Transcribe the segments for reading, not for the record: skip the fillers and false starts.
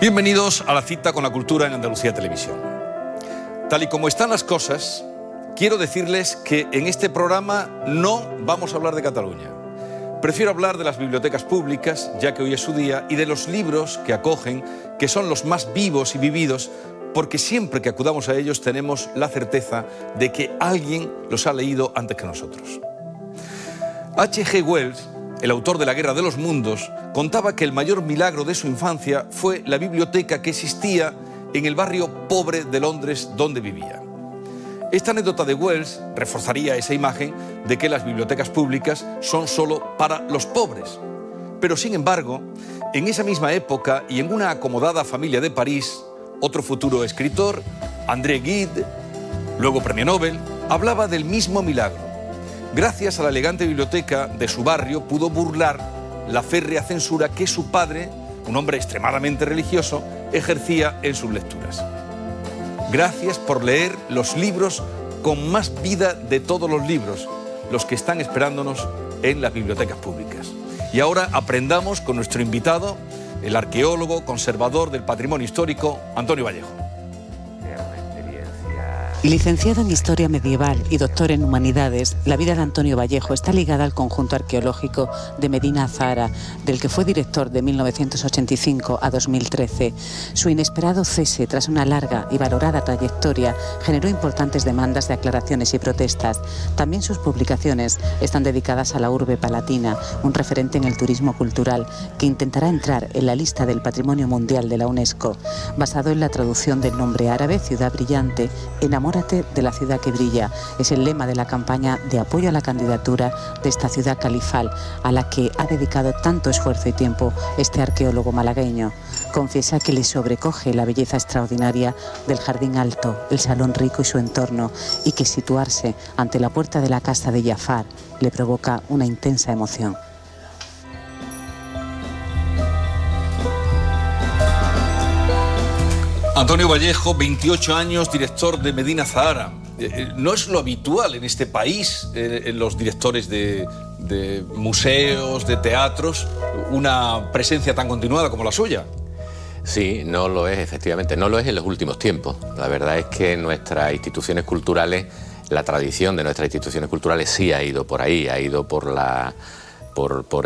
Bienvenidos a la cita con la cultura en Andalucía Televisión. Tal y como están las cosas, quiero decirles que en este programa no vamos a hablar de Cataluña. Prefiero hablar de las bibliotecas públicas, ya que hoy es su día, y de los libros que acogen, que son los más vivos y vividos, porque siempre que acudamos a ellos tenemos la certeza de que alguien los ha leído antes que nosotros. H.G. Wells, el autor de La Guerra de los Mundos, contaba que el mayor milagro de su infancia fue la biblioteca que existía en el barrio pobre de Londres donde vivía. Esta anécdota de Wells reforzaría esa imagen de que las bibliotecas públicas son solo para los pobres. Pero, sin embargo, en esa misma época y en una acomodada familia de París, otro futuro escritor, André Gide, luego premio Nobel, hablaba del mismo milagro. Gracias a la elegante biblioteca de su barrio pudo burlar la férrea censura que su padre, un hombre extremadamente religioso, ejercía en sus lecturas. Gracias por leer los libros con más vida de todos los libros, los que están esperándonos en las bibliotecas públicas. Y ahora aprendamos con nuestro invitado, el arqueólogo, conservador del patrimonio histórico, Antonio Vallejo. Licenciado en Historia Medieval y doctor en Humanidades, la vida de Antonio Vallejo está ligada al conjunto arqueológico de Medina Azahara, del que fue director de 1985 a 2013. Su inesperado cese tras una larga y valorada trayectoria generó importantes demandas de aclaraciones y protestas. También sus publicaciones están dedicadas a la urbe palatina, un referente en el turismo cultural que intentará entrar en la lista del Patrimonio Mundial de la UNESCO. Basado en la traducción del nombre árabe Ciudad Brillante, Enamórate de la ciudad que brilla, es el lema de la campaña de apoyo a la candidatura de esta ciudad califal, a la que ha dedicado tanto esfuerzo y tiempo este arqueólogo malagueño. Confiesa que le sobrecoge la belleza extraordinaria del jardín alto, el salón rico y su entorno, y que situarse ante la puerta de la casa de Jafar le provoca una intensa emoción. Antonio Vallejo, 28 años, director de Medina Azahara. No es lo habitual en este país, en los directores de museos, de teatros, una presencia tan continuada como la suya. Sí, no lo es, efectivamente, no lo es en los últimos tiempos. La verdad es que nuestras instituciones culturales, la tradición de nuestras instituciones culturales sí ha ido por ahí, ha ido por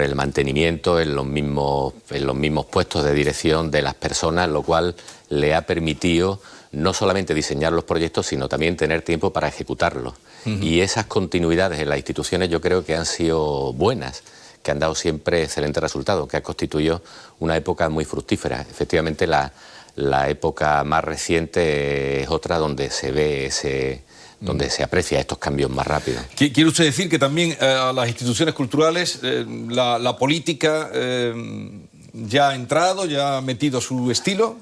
el mantenimiento en los mismos puestos de dirección de las personas, lo cual le ha permitido no solamente diseñar los proyectos, sino también tener tiempo para ejecutarlos. Y esas continuidades en las instituciones yo creo que han sido buenas, que han dado siempre excelentes resultados, que ha constituido una época muy fructífera. Efectivamente, la época más reciente es otra donde se ve donde se aprecia estos cambios más rápidos. ¿Quiere usted decir que también a las instituciones culturales la política ya ha entrado, ya ha metido su estilo?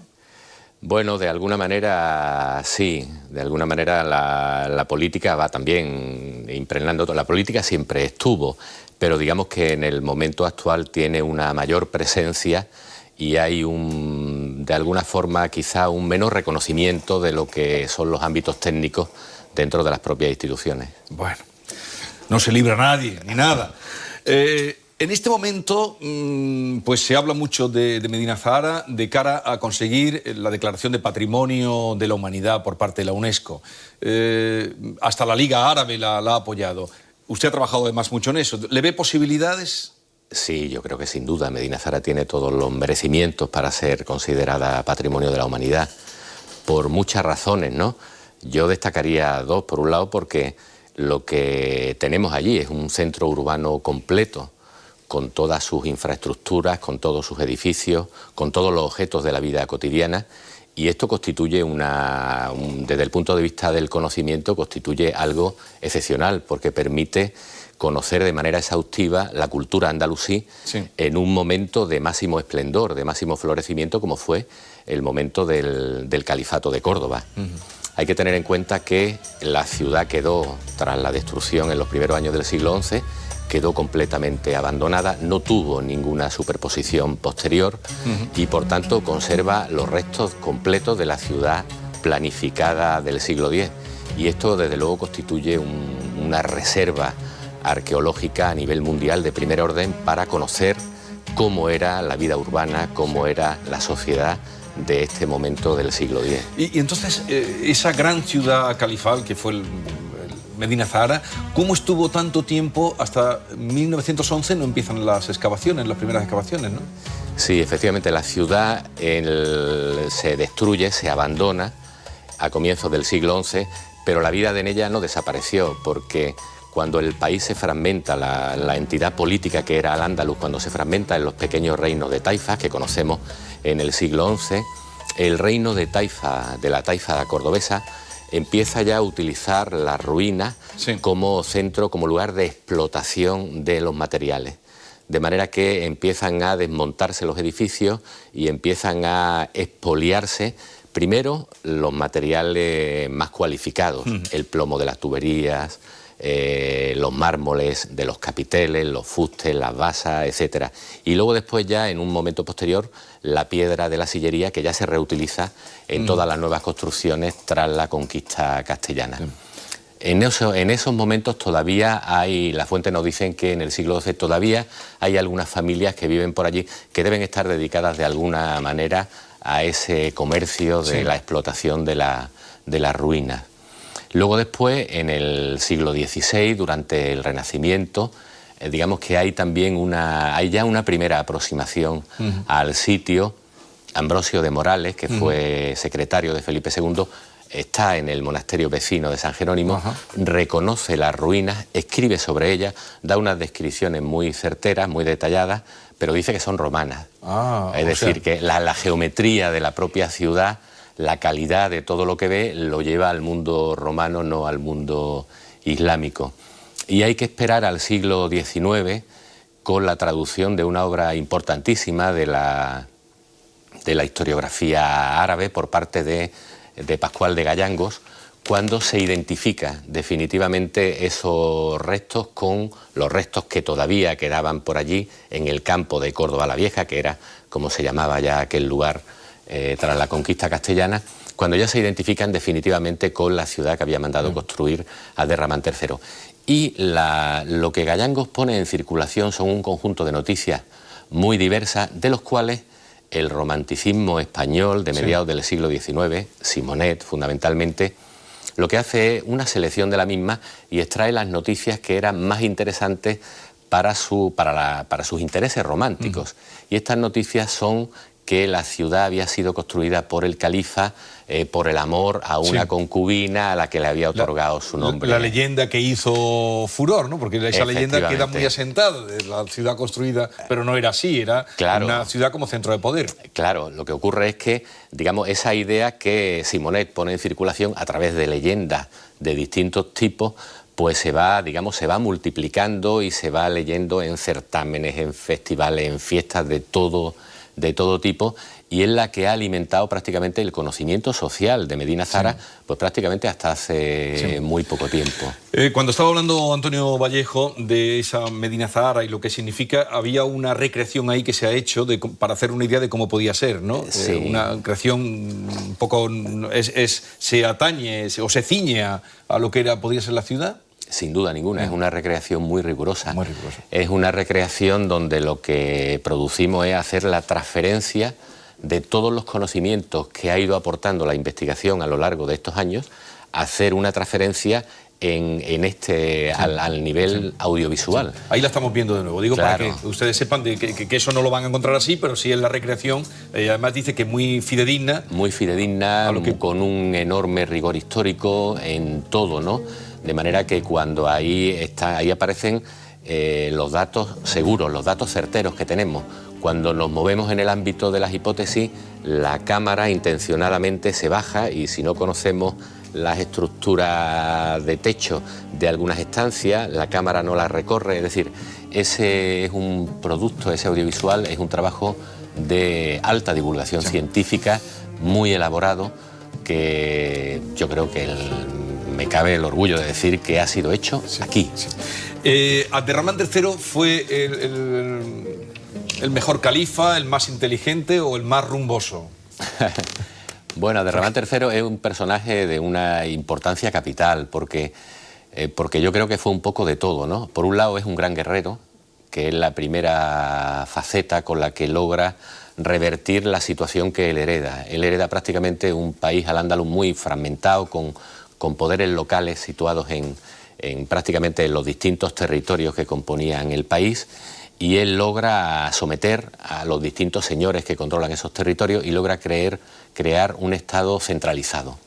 Bueno, de alguna manera sí, de alguna manera la política va también impregnando. La política siempre estuvo, pero digamos que en el momento actual tiene una mayor presencia y hay de alguna forma quizá un menor reconocimiento de lo que son los ámbitos técnicos dentro de las propias instituciones. Bueno, no se libra nadie, ni nada. En este momento, pues se habla mucho de Medina Azahara de cara a conseguir la declaración de Patrimonio de la Humanidad por parte de la UNESCO. Hasta la Liga Árabe la ha apoyado. Usted ha trabajado además mucho en eso. ¿Le ve posibilidades? Sí, yo creo que sin duda Medina Azahara tiene todos los merecimientos para ser considerada Patrimonio de la Humanidad, por muchas razones, ¿no? Yo destacaría dos. Por un lado, porque lo que tenemos allí es un centro urbano completo, con todas sus infraestructuras, con todos sus edificios, con todos los objetos de la vida cotidiana, y esto constituye desde el punto de vista del conocimiento, constituye algo excepcional, porque permite conocer de manera exhaustiva la cultura andalusí, sí, en un momento de máximo esplendor, de máximo florecimiento, como fue el momento del Califato de Córdoba. Hay que tener en cuenta que la ciudad quedó, tras la destrucción en los primeros años del siglo XI, quedó completamente abandonada, no tuvo ninguna superposición posterior y por tanto conserva los restos completos de la ciudad planificada del siglo X. Y esto desde luego constituye una reserva arqueológica a nivel mundial de primer orden para conocer cómo era la vida urbana, cómo era la sociedad de este momento del siglo X. Y entonces, esa gran ciudad califal que fue el Medina Zahara, ¿cómo estuvo tanto tiempo? Hasta 1911 no empiezan las excavaciones, las primeras excavaciones, ¿no? Sí, efectivamente, la ciudad se destruye, se abandona a comienzos del siglo XI, pero la vida de ella no desapareció, porque cuando el país se fragmenta, la entidad política que era Al-Ándalus, cuando se fragmenta en los pequeños reinos de Taifas, que conocemos en el siglo XI, el reino de Taifa, de la Taifa cordobesa, empieza ya a utilizar las ruinas como centro, como lugar de explotación de los materiales. De manera que empiezan a desmontarse los edificios y empiezan a expoliarse primero los materiales más cualificados, el plomo de las tuberías, los mármoles de los capiteles, los fustes, las basas, etc. Y luego después ya, en un momento posterior, la piedra de la sillería, que ya se reutiliza en todas las nuevas construcciones tras la conquista castellana. En esos momentos todavía hay, las fuentes nos dicen que en el siglo XII todavía hay algunas familias que viven por allí que deben estar dedicadas de alguna manera a ese comercio de la explotación de las ruinas. Luego después, en el siglo XVI, durante el Renacimiento, digamos que hay también hay ya una primera aproximación al sitio. Ambrosio de Morales, que fue secretario de Felipe II, está en el monasterio vecino de San Jerónimo, reconoce las ruinas, escribe sobre ellas, da unas descripciones muy certeras, muy detalladas, pero dice que son romanas. Es decir, que la geometría de la propia ciudad, la calidad de todo lo que ve, lo lleva al mundo romano, no al mundo islámico. Y hay que esperar al siglo XIX con la traducción de una obra importantísima de la historiografía árabe por parte de Pascual de Gayangos, cuando se identifica definitivamente esos restos con los restos que todavía quedaban por allí en el campo de Córdoba la Vieja, que era como se llamaba ya aquel lugar tras la conquista castellana, cuando ya se identifican definitivamente con la ciudad que había mandado construir Abderramán III. Y lo que Gayangos pone en circulación son un conjunto de noticias muy diversas, de los cuales el romanticismo español de mediados del siglo XIX, Simonet fundamentalmente, lo que hace es una selección de la misma y extrae las noticias que eran más interesantes para sus intereses románticos. Y estas noticias son que la ciudad había sido construida por el califa por el amor a una concubina a la que le había otorgado su nombre. La leyenda que hizo furor, ¿no? Porque esa leyenda queda muy asentada, de la ciudad construida, pero no era así, era una ciudad como centro de poder. Claro, lo que ocurre es que, digamos, esa idea que Simonet pone en circulación a través de leyendas de distintos tipos, pues se va multiplicando y se va leyendo en certámenes, en festivales, en fiestas de todo tipo, y es la que ha alimentado prácticamente el conocimiento social de Medina Zahara, pues prácticamente hasta hace muy poco tiempo. Cuando estaba hablando Antonio Vallejo de esa Medina Zahara y lo que significa, había una recreación ahí que se ha hecho para hacer una idea de cómo podía ser, ¿no? Una creación un poco... se atañe o se ciñe a lo que podía ser la ciudad. Sin duda ninguna, es una recreación muy rigurosa. Muy rigurosa. Es una recreación donde lo que producimos es hacer la transferencia de todos los conocimientos que ha ido aportando la investigación a lo largo de estos años, hacer una transferencia al nivel audiovisual. Ahí la estamos viendo de nuevo, digo, para que ustedes sepan que eso no lo van a encontrar así, pero sí en la recreación, además dice que muy fidedigna. Muy fidedigna, con un enorme rigor histórico en todo, ¿no? De manera que cuando ahí aparecen los datos seguros, los datos certeros que tenemos. Cuando nos movemos en el ámbito de las hipótesis, la cámara intencionadamente se baja y si no conocemos las estructuras de techo de algunas estancias, la cámara no las recorre. Es decir, ese es un producto, ese audiovisual es un trabajo de alta divulgación científica, muy elaborado, que yo creo que me cabe el orgullo de decir que ha sido hecho aquí. Abderramán III fue el mejor califa, el más inteligente o el más rumboso. Bueno, Abderramán III es un personaje de una importancia capital porque yo creo que fue un poco de todo, ¿no? Por un lado es un gran guerrero, que es la primera faceta con la que logra revertir la situación que él hereda. Él hereda prácticamente un país al-ándalus muy fragmentado, con poderes locales situados en prácticamente los distintos territorios que componían el país, y él logra someter a los distintos señores que controlan esos territorios y logra crear un Estado centralizado.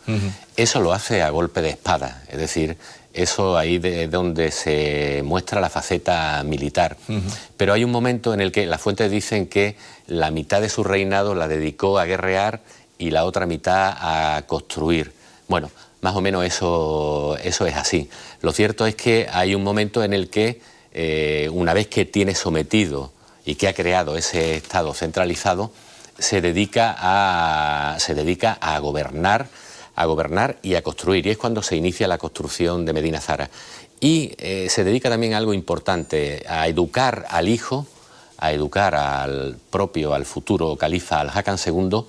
Eso lo hace a golpe de espada, es decir, eso ahí es donde se muestra la faceta militar. Pero hay un momento en el que las fuentes dicen que la mitad de su reinado la dedicó a guerrear y la otra mitad a construir. Bueno, más o menos eso es así. Lo cierto es que hay un momento en el que una vez que tiene sometido y que ha creado ese Estado centralizado, se dedica a gobernar y a construir, y es cuando se inicia la construcción de Medina Zara. Y se dedica también a algo importante, a educar al hijo, a educar al futuro califa Al-Hakam II,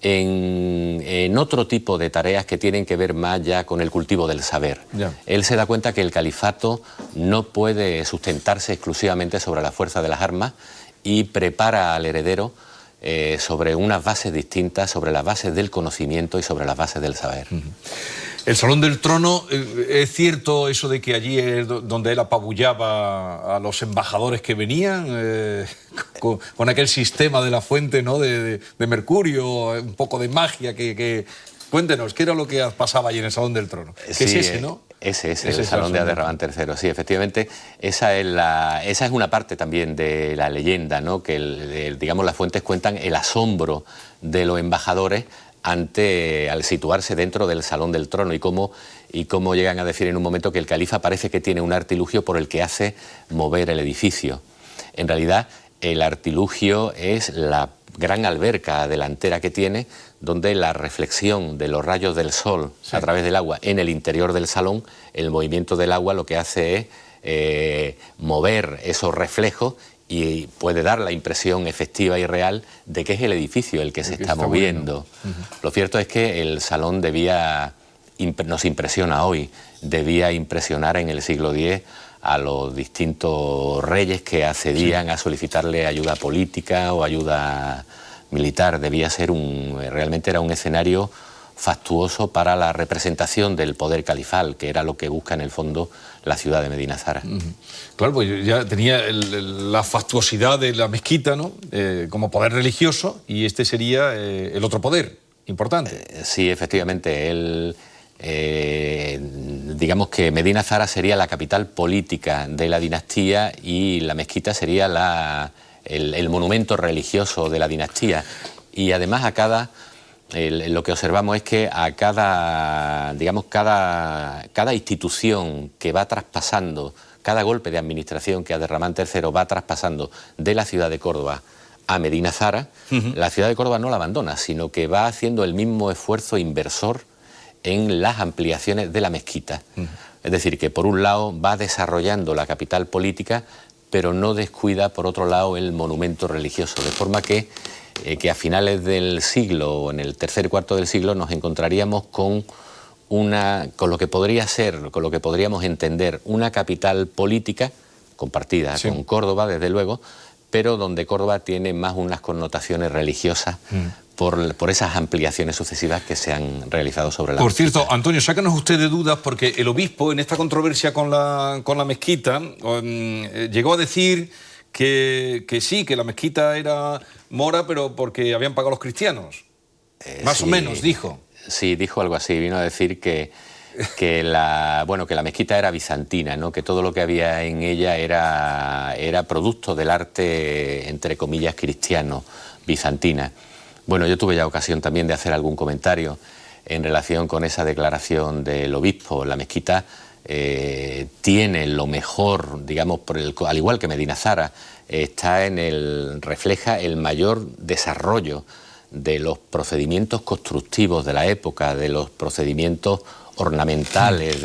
en otro tipo de tareas que tienen que ver más ya con el cultivo del saber. Él se da cuenta que el califato no puede sustentarse exclusivamente sobre la fuerza de las armas y prepara al heredero sobre unas bases distintas, sobre las bases del conocimiento y sobre las bases del saber. El Salón del Trono, ¿es cierto eso de que allí es donde él apabullaba a los embajadores que venían? Con aquel sistema de la fuente, ¿no?, de mercurio, un poco de magia que... Cuéntenos, ¿qué era lo que pasaba allí en el Salón del Trono? Sí, es ese, ¿no? Ese es el Salón de Ad-Rahman III, sí, efectivamente. Esa es una parte también de la leyenda, ¿no?, que digamos, las fuentes cuentan el asombro de los embajadores al situarse dentro del Salón del Trono, y cómo llegan a decir en un momento que el califa parece que tiene un artilugio por el que hace mover el edificio. En realidad, el artilugio es la gran alberca delantera que tiene, donde la reflexión de los rayos del sol a través del agua en el interior del salón, el movimiento del agua lo que hace es mover esos reflejos y puede dar la impresión efectiva y real de que es el edificio el que se está moviendo. Lo cierto es que el salón nos impresiona hoy, debía impresionar en el siglo X a los distintos reyes que accedían a solicitarle ayuda política o ayuda militar. Debía ser realmente era un escenario fastuoso para la representación del poder califal, que era lo que busca en el fondo la ciudad de Medina Zara. Claro, pues ya tenía la fastuosidad de la mezquita, ¿no?, como poder religioso, y este sería el otro poder importante. Sí, efectivamente. Digamos que Medina Zara sería la capital política de la dinastía y la mezquita sería el monumento religioso de la dinastía. Y además lo que observamos es que a cada institución que va traspasando, cada golpe de administración que Ad-Rahman III va traspasando de la ciudad de Córdoba a Medina Zara, la ciudad de Córdoba no la abandona, sino que va haciendo el mismo esfuerzo inversor en las ampliaciones de la mezquita. Es decir, que por un lado va desarrollando la capital política, pero no descuida por otro lado el monumento religioso, de forma que a finales del siglo, o en el tercer cuarto del siglo, nos encontraríamos con lo que podríamos entender una capital política compartida con Córdoba, desde luego, pero donde Córdoba tiene más unas connotaciones religiosas por esas ampliaciones sucesivas que se han realizado sobre la mezquita. Por cierto, Antonio, sácanos usted de dudas, porque el obispo en esta controversia con la mezquita llegó a decir que sí, que la mezquita era mora, pero porque habían pagado los cristianos. Más o menos, dijo. Sí, dijo algo así. Vino a decir que la mezquita era bizantina, ¿no?, que todo lo que había en ella era producto del arte, entre comillas, cristiano, bizantina. Bueno, yo tuve ya ocasión también de hacer algún comentario en relación con esa declaración del obispo. La mezquita tiene lo mejor, digamos, al igual que Medina Zara, refleja el mayor desarrollo de los procedimientos constructivos de la época, de los procedimientos ornamentales,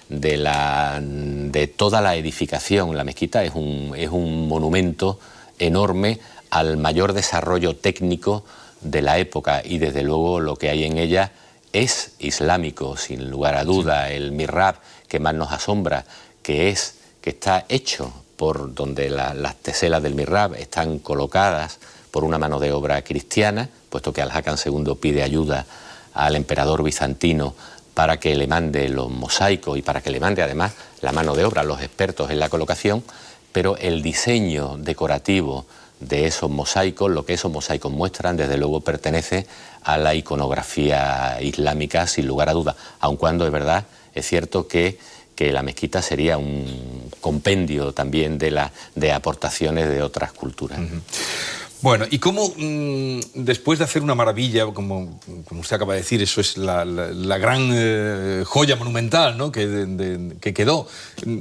de toda la edificación. La mezquita es un monumento enorme al mayor desarrollo técnico de la época, y desde luego lo que hay en ella es islámico, sin lugar a duda. El mihrab que más nos asombra, que está hecho por donde las teselas del mihrab están colocadas por una mano de obra cristiana, puesto que Al-Hakam II pide ayuda al emperador bizantino para que le mande los mosaicos y para que le mande además la mano de obra, los expertos en la colocación, pero el diseño decorativo de esos mosaicos, lo que esos mosaicos muestran, desde luego pertenece a la iconografía islámica sin lugar a dudas, aun cuando es verdad, es cierto que la mezquita sería un compendio también de aportaciones de otras culturas. Bueno, y cómo después de hacer una maravilla, como usted acaba de decir, eso es la gran joya monumental, ¿no?, que quedó,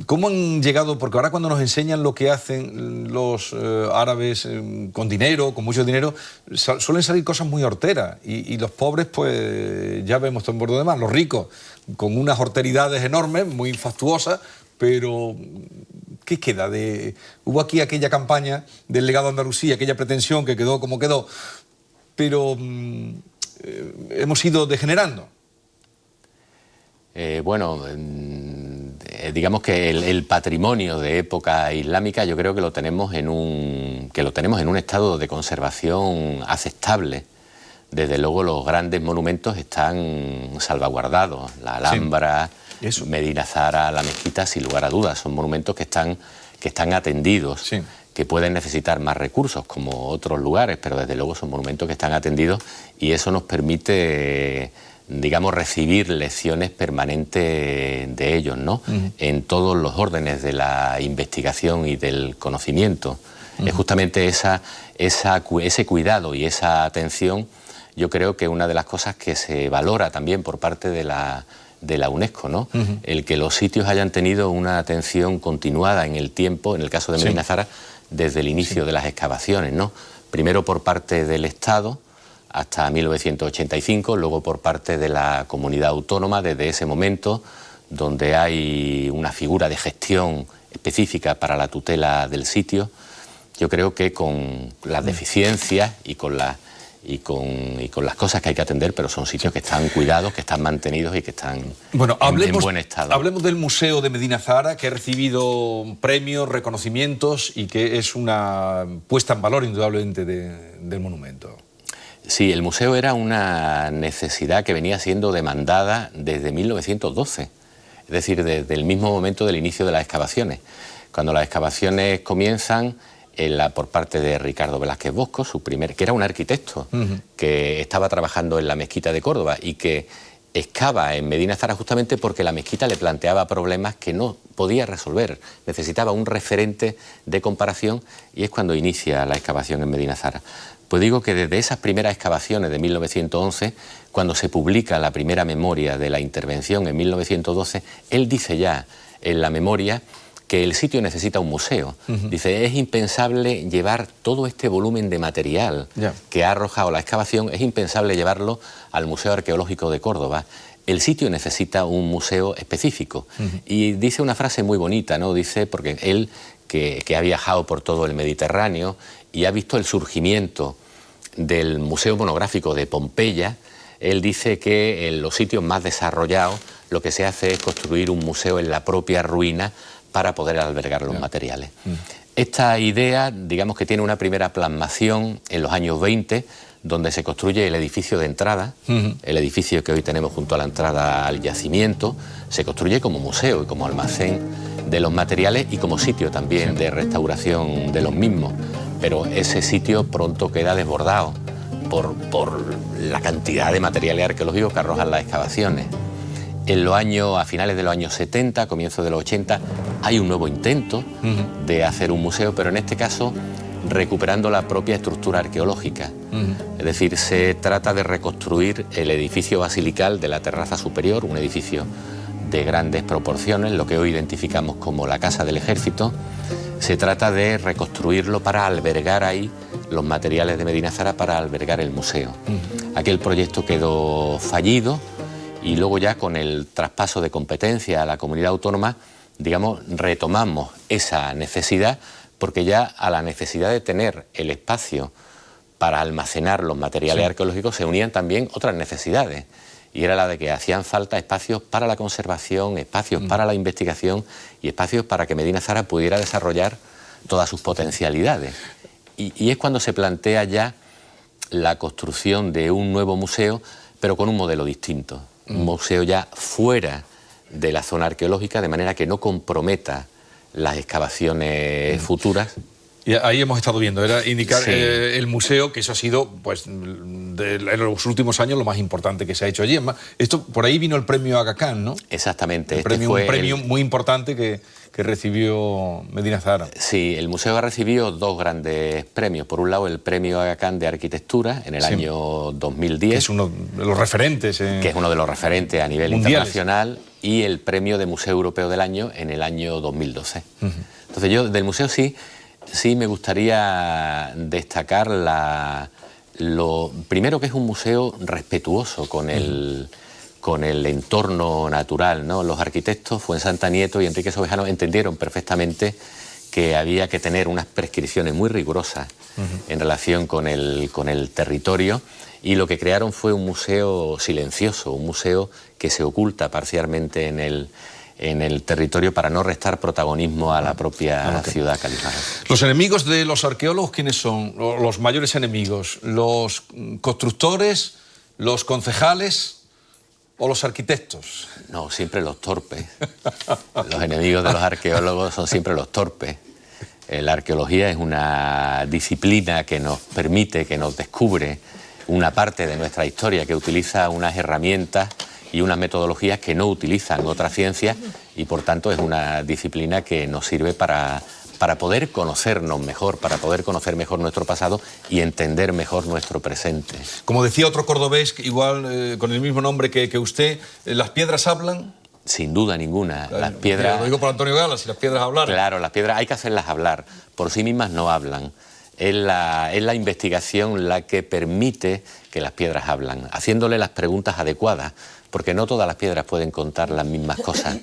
¿cómo han llegado? Porque ahora cuando nos enseñan lo que hacen los árabes con dinero, con mucho dinero, suelen salir cosas muy horteras, y los pobres, pues ya vemos todo en bordo de mar, los ricos, con unas horteridades enormes, muy fastuosas, pero ¿qué queda? Hubo aquí aquella campaña del legado de Andalucía, aquella pretensión que quedó como quedó, pero hemos ido degenerando. Bueno, digamos que el patrimonio de época islámica yo creo que lo tenemos en un estado de conservación aceptable. Desde luego los grandes monumentos están salvaguardados, la Alhambra, sí, Medina Zahara, la mezquita, sin lugar a dudas, son monumentos que están atendidos, sí, que pueden necesitar más recursos como otros lugares, pero desde luego son monumentos que están atendidos y eso nos permite, digamos, recibir lecciones permanentes de ellos, ¿no? En todos los órdenes de la investigación y del conocimiento. Es justamente ese cuidado y esa atención. Yo creo que una de las cosas que se valora también por parte de la UNESCO, ¿no? El que los sitios hayan tenido una atención continuada en el tiempo, en el caso de Medina Zahara, desde el inicio de las excavaciones, ¿no? Primero por parte del Estado hasta 1985, luego por parte de la comunidad autónoma desde ese momento, donde hay una figura de gestión específica para la tutela del sitio. Yo creo que con las deficiencias y con las cosas que hay que atender, pero son sitios que están cuidados, que están mantenidos y que están en buen estado. Hablemos del Museo de Medina Zahara, que ha recibido premios, reconocimientos y que es una puesta en valor indudablemente del monumento. Sí, el museo era una necesidad que venía siendo demandada desde 1912, es decir, desde el mismo momento del inicio de las excavaciones. Cuando las excavaciones comienzan, por parte de Ricardo Velázquez Bosco, que era un arquitecto que estaba trabajando en la mezquita de Córdoba y que excava en Medina Zahara justamente porque la mezquita le planteaba problemas que no podía resolver, necesitaba un referente de comparación y es cuando inicia la excavación en Medina Zahara. Pues digo que desde esas primeras excavaciones de 1911, cuando se publica la primera memoria de la intervención en 1912, él dice ya en la memoria que el sitio necesita un museo. Dice, es impensable llevar todo este volumen de material que ha arrojado la excavación, es impensable llevarlo al Museo Arqueológico de Córdoba. El sitio necesita un museo específico. Y dice una frase muy bonita, ¿no? Dice, porque él, que ha viajado por todo el Mediterráneo y ha visto el surgimiento del Museo Monográfico de Pompeya, él dice que en los sitios más desarrollados lo que se hace es construir un museo en la propia ruina para poder albergar los materiales. Esta idea, digamos que tiene una primera plasmación en los años 20, donde se construye el edificio de entrada, el edificio que hoy tenemos junto a la entrada al yacimiento, se construye como museo y como almacén de los materiales y como sitio también de restauración de los mismos. Pero ese sitio pronto queda desbordado por la cantidad de materiales arqueológicos que arrojan las excavaciones. A finales de los años 70, comienzos de los 80, hay un nuevo intento de hacer un museo, pero en este caso recuperando la propia estructura arqueológica. Es decir, se trata de reconstruir el edificio basilical de la terraza superior, un edificio de grandes proporciones, lo que hoy identificamos como la Casa del Ejército. Se trata de reconstruirlo para albergar ahí los materiales de Medina Zahara, para albergar el museo. Aquel proyecto quedó fallido, y luego ya con el traspaso de competencia a la comunidad autónoma, digamos, retomamos esa necesidad, porque ya a la necesidad de tener el espacio para almacenar los materiales arqueológicos se unían también otras necesidades, y era la de que hacían falta espacios para la conservación, espacios para la investigación y espacios para que Medina Zahara pudiera desarrollar todas sus potencialidades. Y es cuando se plantea ya la construcción de un nuevo museo, pero con un modelo distinto. Un museo ya fuera de la zona arqueológica, de manera que no comprometa las excavaciones futuras. Y ahí hemos estado viendo, era indicar Sí. el museo, que eso ha sido, pues, en los últimos años lo más importante que se ha hecho allí. Esto, por ahí vino el premio Aga Khan, ¿no? Exactamente. Un premio muy importante que recibió Medina Zahara. Sí, el museo ha recibido dos grandes premios. Por un lado, el premio Aga Khan de Arquitectura en el año 2010. Que es uno de los referentes. Que es uno de los referentes a nivel mundiales. internacional. Y el premio de Museo Europeo del Año en el año 2012. Entonces yo del museo sí me gustaría destacar lo primero, que es un museo respetuoso con el entorno natural, ¿no? Los arquitectos Fuensanta Nieto y Enrique Sobejano entendieron perfectamente que había que tener unas prescripciones muy rigurosas en relación con el territorio, y lo que crearon fue un museo silencioso, un museo que se oculta parcialmente en el territorio para no restar protagonismo a la propia ciudad calizada. Los enemigos de los arqueólogos, ¿quiénes son? Los mayores enemigos, ¿los constructores, los concejales o los arquitectos? No, siempre los torpes. Los enemigos de los arqueólogos son siempre los torpes. La arqueología es una disciplina que nos permite, que nos descubre una parte de nuestra historia, que utiliza unas herramientas y unas metodologías que no utilizan otras ciencias, y por tanto es una disciplina que nos sirve para poder conocernos mejor, para poder conocer mejor nuestro pasado y entender mejor nuestro presente. Como decía otro cordobés, igual con el mismo nombre que usted, ¿las piedras hablan? Sin duda ninguna. Las piedras... Lo digo por Antonio Gala, si las piedras hablaran. Claro, las piedras hay que hacerlas hablar. Por sí mismas no hablan. Es la investigación la que permite que las piedras hablan, haciéndole las preguntas adecuadas, porque no todas las piedras pueden contar las mismas cosas.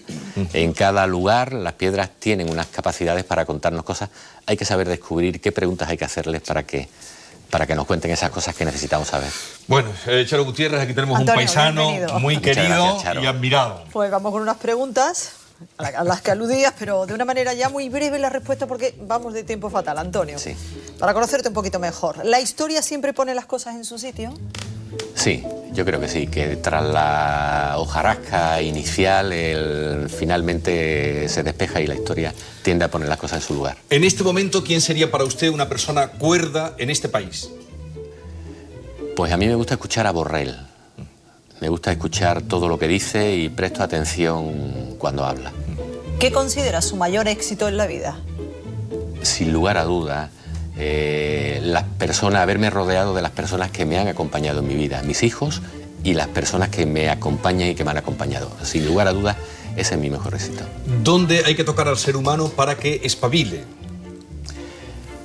En cada lugar las piedras tienen unas capacidades para contarnos cosas. Hay que saber descubrir qué preguntas hay que hacerles para que nos cuenten esas cosas que necesitamos saber. Bueno, Charo Gutiérrez, aquí tenemos Antonio, un paisano bienvenido. muy Muchas querido gracias, Charo. y admirado. Pues vamos con unas preguntas a las que aludías, pero de una manera ya muy breve la respuesta, porque vamos de tiempo fatal, Antonio. Sí. Para conocerte un poquito mejor. ¿La historia siempre pone las cosas en su sitio? Sí, yo creo que sí, que tras la hojarasca inicial, finalmente se despeja y la historia tiende a poner las cosas en su lugar. En este momento, ¿quién sería para usted una persona cuerda en este país? Pues a mí me gusta escuchar a Borrell. Me gusta escuchar todo lo que dice y presto atención cuando habla. ¿Qué considera su mayor éxito en la vida? Sin lugar a dudas, haberme rodeado de las personas que me han acompañado en mi vida, mis hijos y las personas que me acompañan y que me han acompañado. Sin lugar a dudas, ese es mi mejor éxito. ¿Dónde hay que tocar al ser humano para que espabile?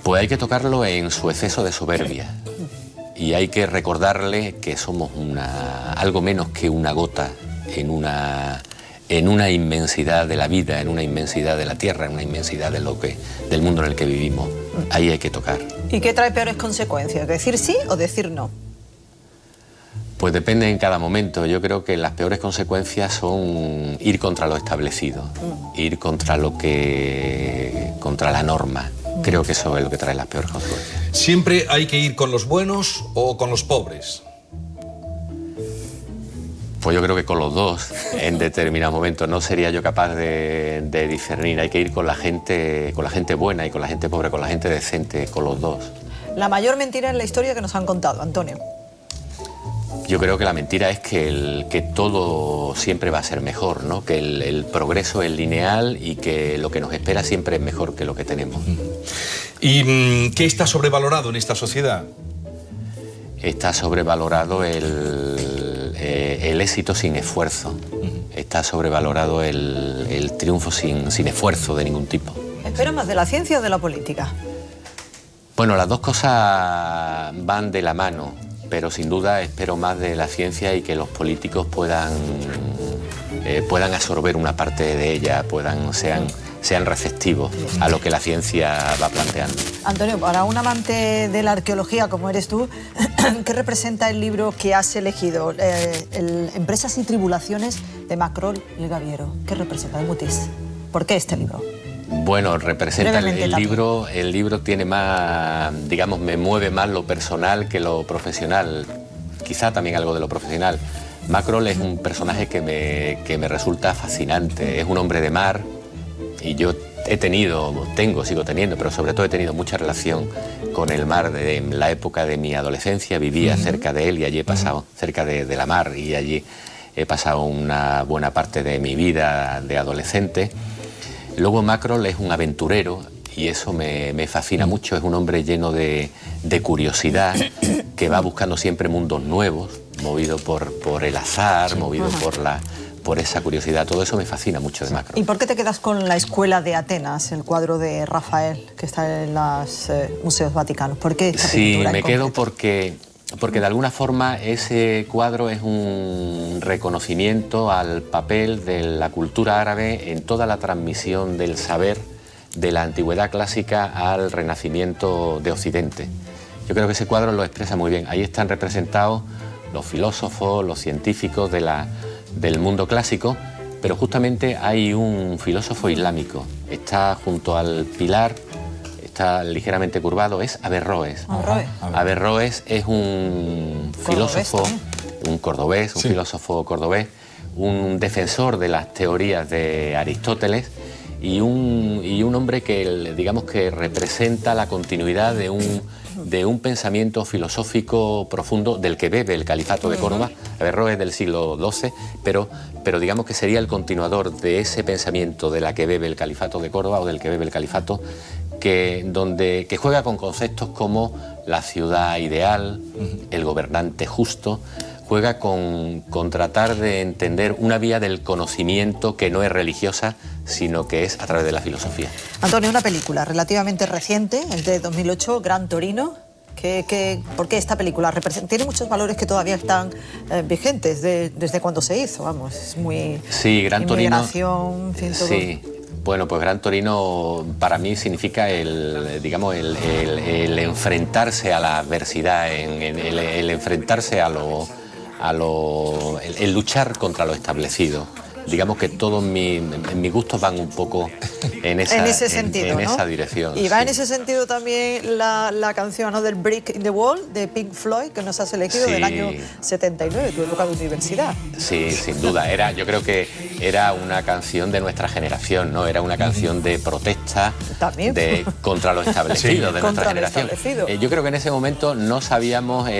Pues hay que tocarlo en su exceso de soberbia. Y hay que recordarle que somos algo menos que una gota en una inmensidad de la vida, en una inmensidad de la tierra, en una inmensidad del mundo en el que vivimos. Ahí hay que tocar. ¿Y qué trae peores consecuencias? ¿Decir sí o decir no? Pues depende en cada momento. Yo creo que las peores consecuencias son ir contra lo establecido, ir contra la norma. Creo que eso es lo que trae las peores consecuencias. ¿Siempre hay que ir con los buenos o con los pobres? Pues yo creo que con los dos, en determinados momentos. No sería yo capaz de discernir. Hay que ir con la gente buena y con la gente pobre, con la gente decente, con los dos. La mayor mentira en la historia que nos han contado, Antonio. Yo creo que la mentira es que todo siempre va a ser mejor, ¿no? Que el progreso es lineal y que lo que nos espera siempre es mejor que lo que tenemos. ¿Y qué está sobrevalorado en esta sociedad? Está sobrevalorado el éxito sin esfuerzo. Está sobrevalorado el triunfo sin esfuerzo de ningún tipo. ¿Espera más de la ciencia o de la política? Bueno, las dos cosas van de la mano, pero sin duda espero más de la ciencia y que los políticos puedan absorber una parte de ella, sean receptivos a lo que la ciencia va planteando. Antonio, para un amante de la arqueología como eres tú, ¿qué representa el libro que has elegido? Empresas y tribulaciones de Macrol y el Gaviero. ¿Qué representa de Mutis? ¿Por qué este libro? Bueno, representa el libro tiene más, digamos, me mueve más lo personal que lo profesional, quizá también algo de lo profesional. Mackrell es un personaje que me resulta fascinante, es un hombre de mar y yo sigo teniendo, pero sobre todo he tenido mucha relación con el mar en la época de mi adolescencia, vivía cerca de él y allí he pasado, cerca de la mar, y allí he pasado una buena parte de mi vida de adolescente. Luego Mackrell es un aventurero y eso me fascina mucho, es un hombre lleno de curiosidad, que va buscando siempre mundos nuevos, movido por el azar, movido por esa curiosidad. Todo eso me fascina mucho de Mackrell. ¿Y por qué te quedas con la Escuela de Atenas, el cuadro de Rafael, que está en los museos vaticanos? ¿Por qué esta pintura en me quedo concreto? porque de alguna forma ese cuadro es un reconocimiento al papel de la cultura árabe en toda la transmisión del saber de la antigüedad clásica al renacimiento de Occidente. Yo creo que ese cuadro lo expresa muy bien. Ahí están representados los filósofos, los científicos del mundo clásico, pero justamente hay un filósofo islámico. Está junto al pilar, está ligeramente curvado, es Averroes. Averroes es un filósofo, un cordobés, un filósofo cordobés, un defensor de las teorías de Aristóteles y un hombre que, digamos, que representa la continuidad de un pensamiento filosófico profundo del que bebe el califato de Córdoba. Averroes es del siglo XII, pero digamos que sería el continuador de ese pensamiento de la que bebe el califato de Córdoba o del que bebe el califato, que juega con conceptos como la ciudad ideal, el gobernante justo, juega con tratar de entender una vía del conocimiento que no es religiosa, sino que es a través de la filosofía. Antonio, una película relativamente reciente, es de 2008, Gran Torino. ¿Por qué esta película? Tiene muchos valores que todavía están vigentes desde cuando se hizo, vamos, es muy... Sí, Gran Torino... Inmigración, en fin, todo. Sí. Bueno, pues Gran Torino para mí significa el enfrentarse a la adversidad, el enfrentarse el luchar contra lo establecido. Digamos que todos mis gustos van un poco en ese sentido, en esa dirección. Y va en ese sentido también la canción, ¿no?, del Brick in the Wall de Pink Floyd, que nos has elegido, del año 79, tu época de universidad. Sí, sin duda. Yo creo que era una canción de nuestra generación, ¿no? Era una canción de protesta contra lo establecido de nuestra generación. Yo creo que en ese momento no sabíamos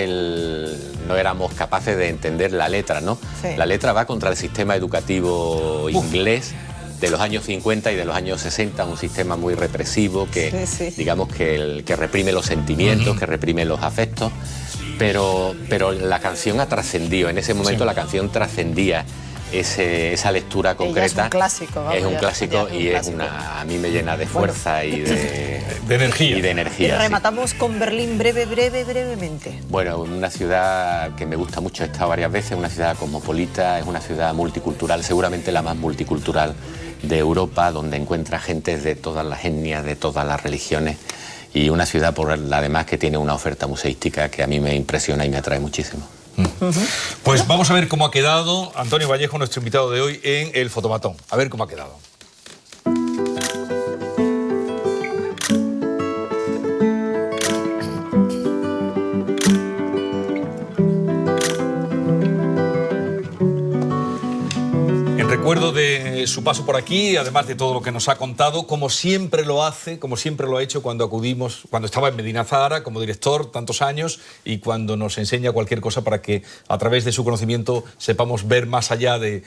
no éramos capaces de entender la letra, ¿no? Sí. La letra va contra el sistema educativo inglés de los años 50 y de los años 60, un sistema muy represivo que, digamos, que reprime los sentimientos, que reprime los afectos, pero la canción ha trascendido, en ese momento la canción trascendía esa lectura concreta. Es un clásico y a mí me llena de fuerza y de energía. Y rematamos con Berlín brevemente. Bueno, una ciudad que me gusta mucho, he estado varias veces, una ciudad cosmopolita, es una ciudad multicultural, seguramente la más multicultural de Europa, donde encuentra gente de todas las etnias, de todas las religiones, y una ciudad además que tiene una oferta museística que a mí me impresiona y me atrae muchísimo. Pues vamos a ver cómo ha quedado Antonio Vallejo, nuestro invitado de hoy, en el Fotomatón. A ver cómo ha quedado. Recuerdo de su paso por aquí, además de todo lo que nos ha contado, como siempre lo hace, como siempre lo ha hecho cuando estaba en Medina Zahara como director tantos años y cuando nos enseña cualquier cosa para que a través de su conocimiento sepamos ver más allá de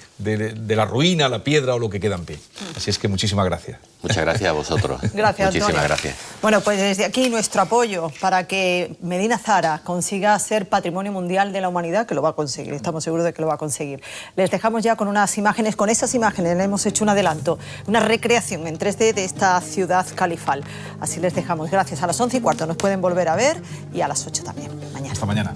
la ruina, la piedra o lo que queda en pie. Así es que muchísimas gracias. Muchas gracias a vosotros. Gracias, muchísimas Antonio. Gracias. Bueno, pues desde aquí nuestro apoyo para que Medina Zahara consiga ser Patrimonio Mundial de la Humanidad, que lo va a conseguir, estamos seguros de que lo va a conseguir. Les dejamos ya con unas imágenes, con esas imágenes le hemos hecho un adelanto, una recreación en 3D de esta ciudad califal. Así les dejamos. Gracias. A las 11:15 nos pueden volver a ver y a las 8 también. Mañana. Hasta mañana.